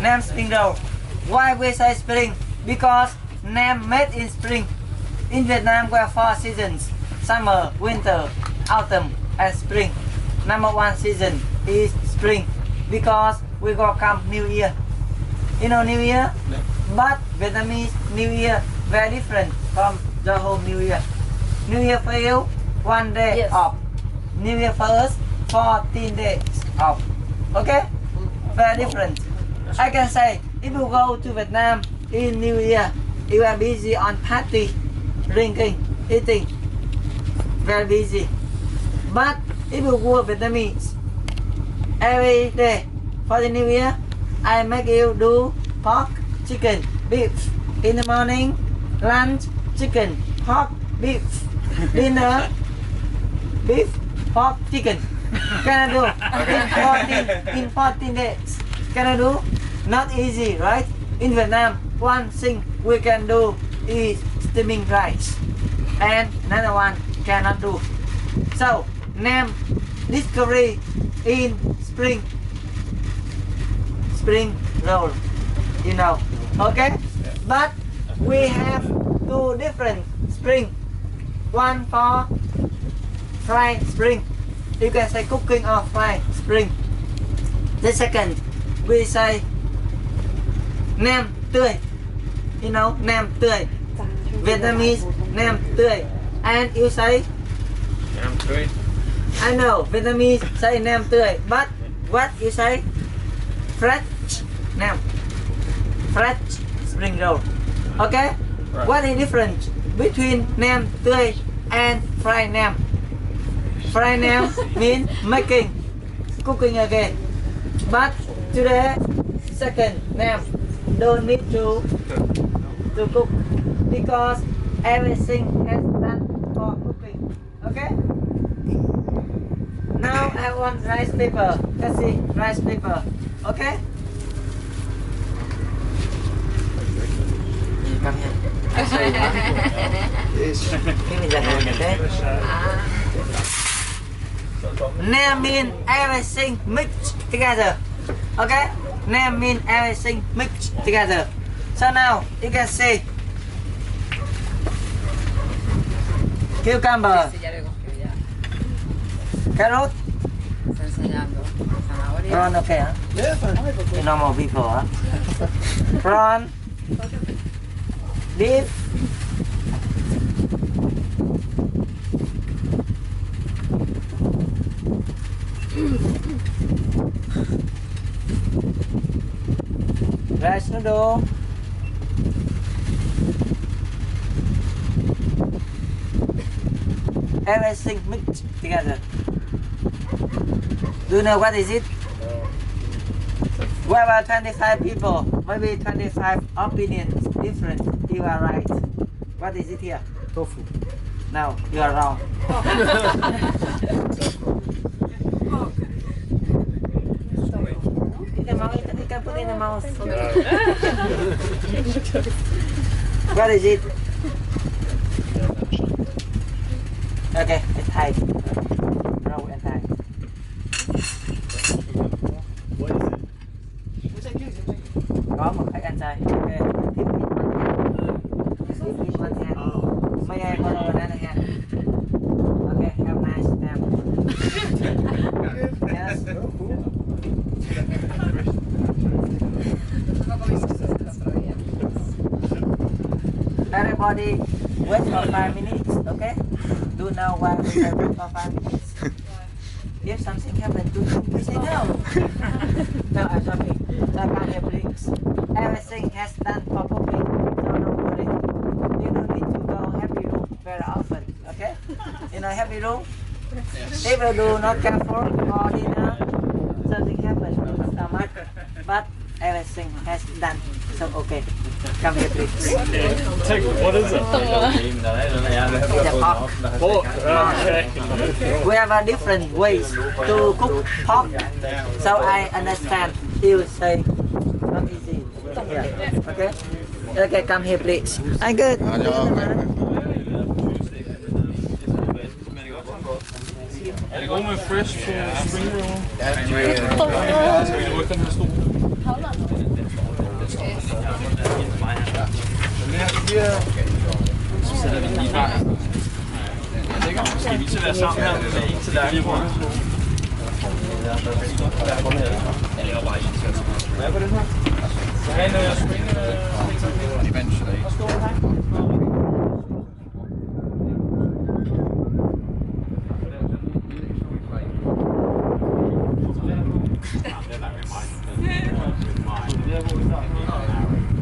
Nem spring roll. Why we say spring? Because nem made in spring. In Vietnam, we have 4 seasons: summer, winter, autumn, and spring. Number 1 season is spring because we go come New Year. You know New Year? Yeah. But Vietnamese New Year very different from the whole New Year. New Year for you, 1 day Yes. off. New Year for us, 14 days off. Okay? Very different. I can say, if you go to Vietnam in New Year, you are busy on party, drinking, eating. Very busy. But if you go Vietnamese, every day for the New Year, I make you do pork, chicken, beef. In the morning, lunch, chicken, pork, beef. Dinner, beef, pork, chicken. Can I do in 14 days? Can I do? Not easy, right? In Vietnam, one thing we can do is steaming rice, and another one cannot do. So, Nem discovery in spring roll, you know. Okay, but we have 2 different spring. One for fried spring, you can say cooking or fried spring. The second, we say nem tươi, you know, nem tươi, Vietnamese nem tươi. And you say Nem tươi. I know Vietnamese say nem tươi, but what you say? Fresh nem, fresh spring roll. Okay, Right. what is difference between nem tươi and fried nem? Fried nem mean making, cooking again. But today, second nem don't need to cook because everything has done for cooking. Okay. Now I want rice paper. Let's see rice paper. Okay. Come here. Give me that one, okay? Nem mean everything mixed together. Okay? Nem mean everything mixed together. So now you can see cucumber, carrot, prawn, okay, huh? Yeah, fine. You normal people, huh? Prawn, beef, rice noodle, everything mixed together. Do you know what is it? We have 25 people, maybe 25 opinions different. You are right. What is it here? Tofu. No, you are wrong. You can put in the mouth. What is it? Okay, it's Thai. Raw and Thai. What is it? Có một cái anh trai. Okay, keep in one hand. May I borrow another hand? Okay, have a nice time. Yes. Everybody wait for 5 minutes, okay? Do you know why we have wait for 5 minutes? If something happens to you, we say no. No, I'm sorry. I can't help things. Everything has done for cooking, so don't worry. You don't need to go happy room very often, okay? You know happy room? If you do not careful for dinner, something happens to the stomach, but everything has done, so okay. Come here, please. Take, what is it? It's a pork. Pork. Okay. We have a different ways to cook pork, so I understand you say not easy. Yeah. Okay. Okay, come here, please. I'm good. Er det god med fresh på spring roll? Ja, det er. Skal vi rykke den her stol? Så sætter vi den lige bare. Skal vi så være sammen her med en til der? Jeg laver bare en til. Hvad er på den her? Eventually.